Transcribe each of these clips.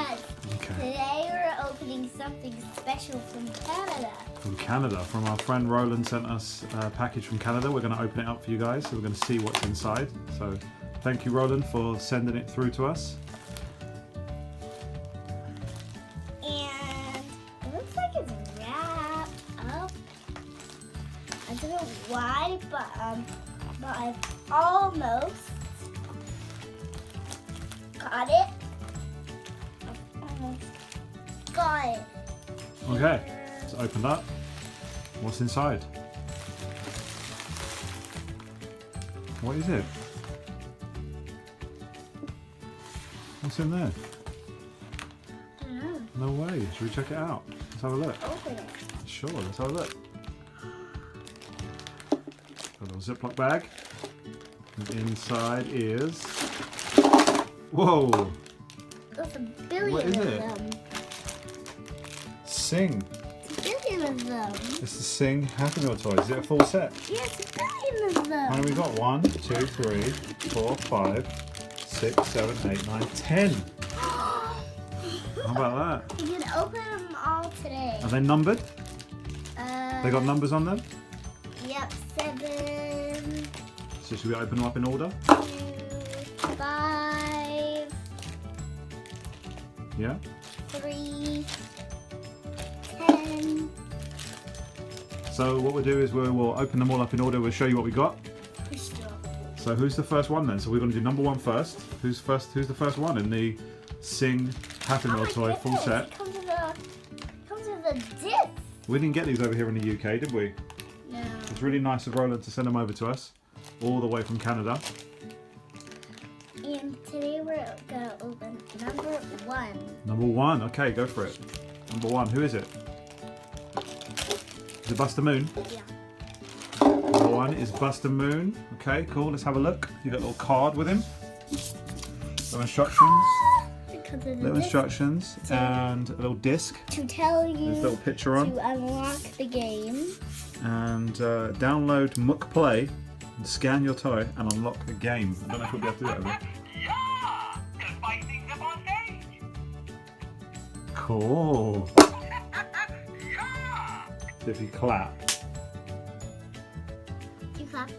Yes. Okay. Today we're opening something special from Canada. From Canada, from our friend Roland sent us a package from Canada. We're going to open it up for you guys, so we're going to see what's inside. So thank you, Roland, for sending it through to us. And it looks like it's wrapped up. I don't know why, but I've almost got it. I've almost got it. Okay, it's opened up. What's inside? What is it? What's in there? I don't know. No way. Should we check it out? Let's have a look. Open it. Sure, let's have a look. A little Ziploc bag. And inside is... Whoa! There's a billion What is of it? them. Sing. It's a billion of them. It's the Sing Happy Meal toys. Is it a full set? Yes, a billion of them. How many we got? 1, 2, 3, 4, 5, 6, 7, 8, 9, 10. How about that? You can open them all today. Are they numbered? They got numbers on them? Yep, 7, So should we open them up in order? 2, 5, Yeah? 3, 10. So what we'll do is we'll open them all up in order. We'll show you what we got. Crystal. So who's the first one then? So we're going to do number 1 first. Who's the first one in the Sing Happy Meal toy full set? It comes with a disc. We didn't get these over here in the UK, did we? No. It's really nice of Roland to send them over to us, all the way from Canada. And today we're gonna open number 1. Number 1, okay, go for it. Number 1, who is it? Is it Buster Moon? Yeah. Number 1 is Buster Moon. Okay, cool, let's have a look. You got a little card with him. Little instructions. Because of the Little disc instructions and a little disc. to tell There's a you little picture on. to unlock the game. And download Muck Play and scan your toy and unlock the game. I don't know if we'll be able to do that over here. Yeah! Gonna spice things up on stage! Cool. Yeah! See if you clap. You clap.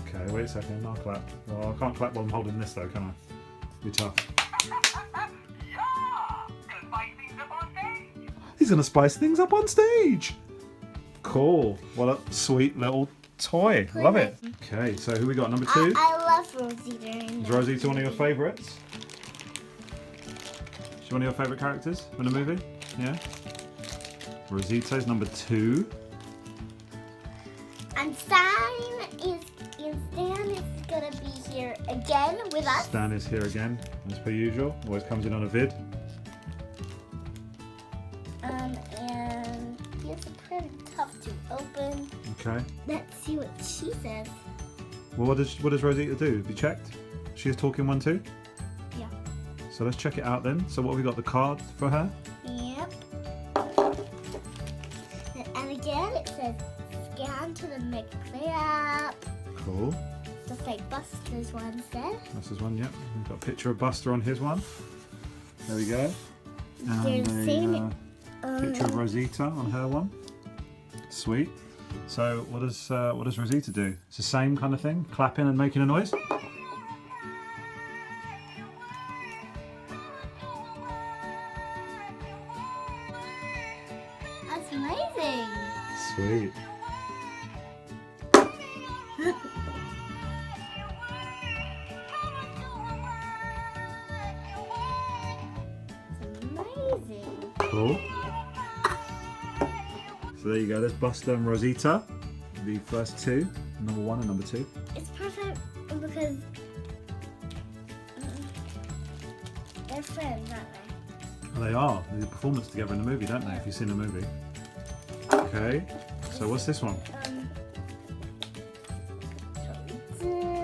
Okay, wait a second, I'll clap. Well, I can't clap while I'm holding this though, can I? Be tough. Yeah! Gonna spice things up on stage! He's gonna spice things up on stage. Cool. What a sweet little toy. Love it. Okay, so who we got? Number 2? I love Rosita. Is Rosita one of your favourites? Is she one of your favourite characters in the movie? Yeah? Rosita is number 2. And Stan is gonna be here again with us. Stan is here again, as per usual. Always comes in on a vid. And it's pretty tough to open. Okay. Let's see what she says. Well, what does Rosita do? Have you checked? She is talking one too? Yeah. So let's check it out then. So what have we got? The card for her? Yep. And again, it says scan to the McPlay app. Cool. Just like Buster's one said. This is one, yep. We've got a picture of Buster on his one. There we go. They're the same. Picture of Rosita on her one. Sweet. So what does Rosita do? It's the same kind of thing, clapping and making a noise. That's amazing. Sweet. It's amazing. Cool. So there you go. There's Buster and Rosita, the first 2, number 1 and number 2. It's perfect because they're friends, aren't Well, they are. They do performance together in the movie, don't they? If you've seen the movie. Okay. So what's this one? they?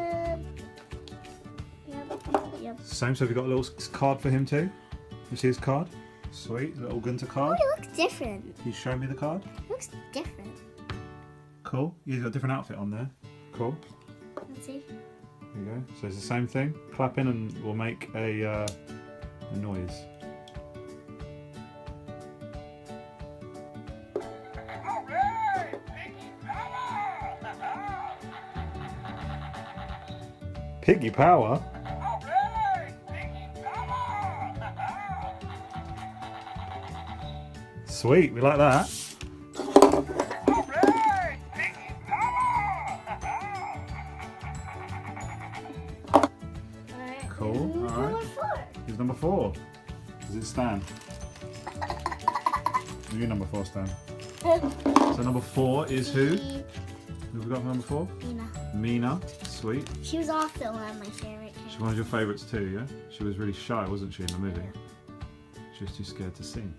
Yep. Same. So have you got a little card for him too? You see his card? Sweet. Little Gunter Oh, card. it looks different. Can you show me the card? It looks different. Cool. He's got a different outfit on there. Cool. Let's see. There you go. So it's the same thing. Clapping and we'll make a noise. Piggy power? Hooray! Piggy power! Sweet, we like that. Hooray! Piggy power! Alright. Cool, Who's alright. number 4? Who's number 4? Is it Stan? You're number 4, Stan. So number 4 is who? Who have we got for number 4? Mina. Mina. Sweet. She was also one of my favorite She's characters. one of your favourites too, yeah? She was really shy, wasn't she, in the movie? She was too scared to sing.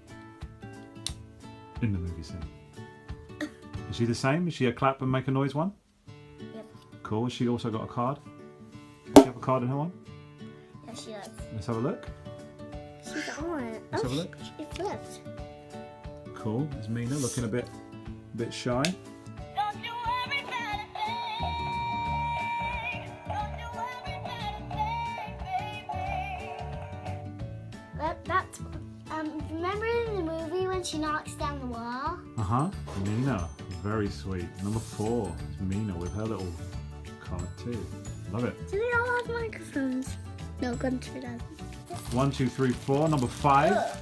In the movie, sing. Is she the same? Is she a clap and make a noise one? Yep. Cool. Has she also got a card? Does she have a card in her one? Yeah, she does. Let's have a look. She's on. Let's have a look. It flipped. Cool. There's Mina looking a bit shy. Don't you worry about a thing. Don't you worry about a thing, baby. That's remember in the movie when she knocks down the wall? Uh-huh. Mina. Very sweet. Number 4 is Mina with her little card too. Love it. Do they all have microphones? No, Gunter doesn't. 1, 2, 3, 4. Number 5. Ugh.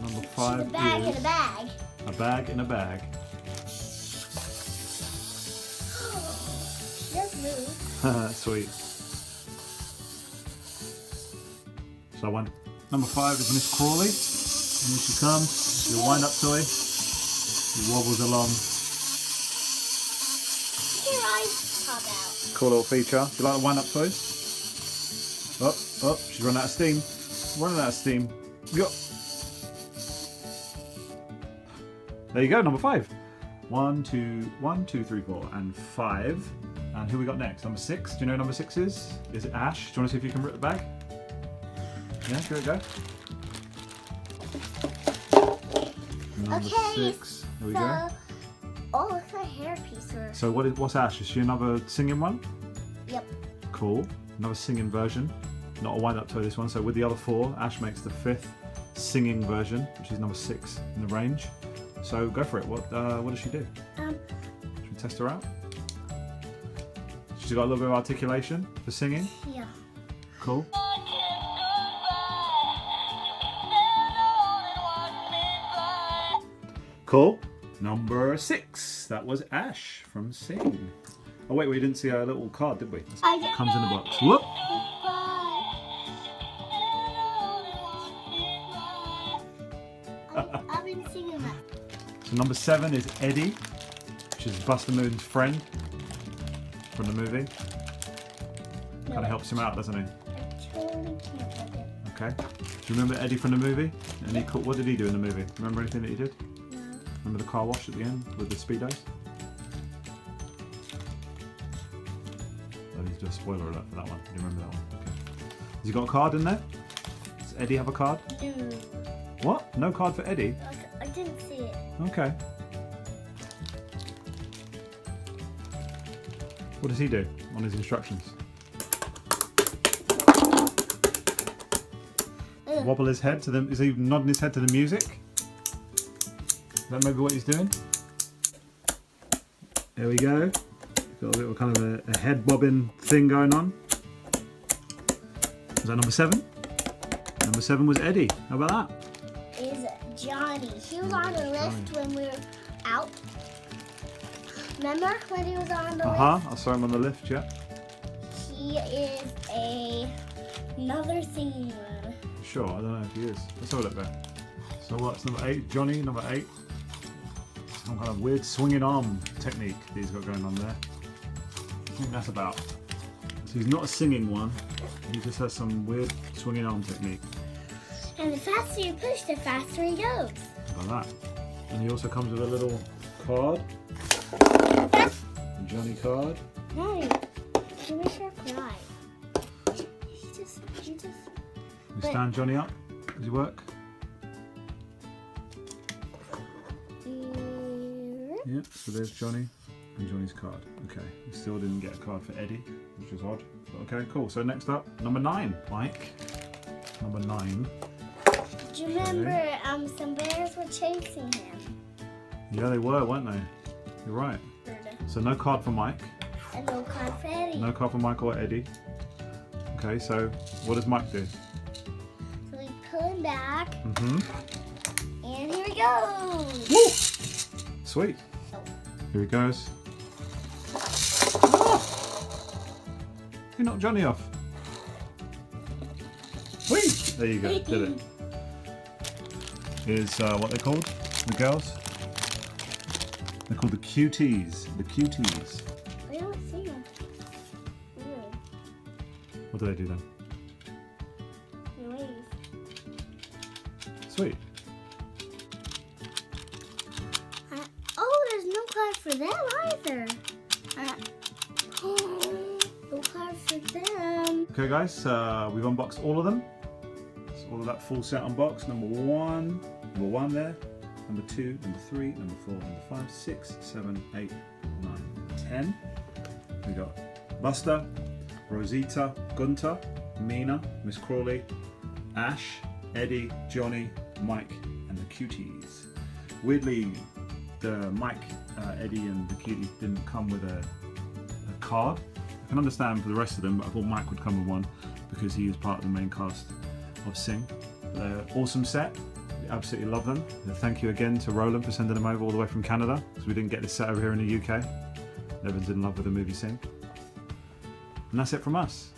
Number She's 5 a bag is in a bag. a bag in a bag. She does move. Sweet. So number 5 is Miss Crawley. And here she comes. She's a wind-up toy. She wobbles along. Her eyes pop out. Cool little feature. Do you like the wind-up toys? Oh, she's running out of steam. Running out of steam. Go. There you go, number 5. 1, 2, 3, 4, and 5. And who we got next? Number 6. Do you know who number 6 is? Is it Ash? Do you want to see if you can rip the bag? Yeah, give it a go. Number Okay, 6. Here we go. Oh, look at her hairpiece. So what's Ash? Is she another singing one? Yep. Cool. Another singing version. Not a wind-up toy, this one. So with the other 4, Ash makes the 5th singing version, which is number 6 in the range. So go for it. What does she do? Should we test her out? She's got a little bit of articulation for singing. Yeah. Cool. Cool. Number 6. That was Ash from Sing. Oh wait, we didn't see our little card, did we? It comes in the box. Whoop. I've been singing that. So number 7 is Eddie, which is Buster Moon's friend from the movie. Kind of helps him out, doesn't he? I totally can't look it. Okay. Do you remember Eddie from the movie? What did he do in the movie? Remember anything that he did? No. Remember the car wash at the end with the Speedos? Oh, need to do a spoiler alert for that one. Do you remember that one? Okay. Has he got a card in there? Does Eddie have a card? No. What? No card for Eddie? I didn't see it. Okay. What does he do on his instructions? Ugh. Wobble his head to the... Is he nodding his head to the music? Is that maybe what he's doing? There we go. Got a little kind of a head bobbing thing going on. Was that number 7? Number 7 was Eddie. How about that? Is Johnny. He was on the list when we were out. Remember when he was on the I saw him on the lift, yeah. list? He is another singing one. Sure, I don't know if he is. Let's have a look there. So what's number 8? Johnny, number 8. Some kind of weird swinging arm technique that he's got going on there. I think that's about. So he's not a singing one. He just has some weird swinging arm technique. And the faster you push, the faster he goes. Like that. And he also comes with a little card. A Johnny card. No, you make her cry. He just. We stand Johnny up. Does he work? Yeah, so there's Johnny and Johnny's card. Okay, we still didn't get a card for Eddie, which is odd. But okay, cool. So next up, number 9, Mike. Number 9. Do you remember some bears were chasing him? Yeah, they were, weren't they? You're right. So no card for Mike. And no card for Eddie. No card for Mike or Eddie. Okay, so what does Mike do? So we pull him back, Mm-hmm. and here he goes. Woo! Sweet. So, Here he goes. You knocked Johnny off. Whee! There you go, did it. Here's what they're called, the girls. They're called the cuties. The cuties. we don't see him. Really? What do they do then? He waves. Sweet. Oh, there's no card for them either. No card for them. Okay guys, we've unboxed all of them. It's all of that full set unboxed. Number one there. Number 2, number 3, number 4, number 5, 6, 7, 8, 9, 10. We got Buster, Rosita, Gunter, Mina, Miss Crawley, Ash, Eddie, Johnny, Mike, and the cuties. Weirdly, the Mike, Eddie, and the cuties didn't come with a card. I can understand for the rest of them, but I thought Mike would come with one because he is part of the main cast of Sing. They're awesome set. We absolutely love them. And thank you again to Roland for sending them over all the way from Canada because we didn't get this set over here in the UK. Everyone's in love with the movie Sing. And that's it from us.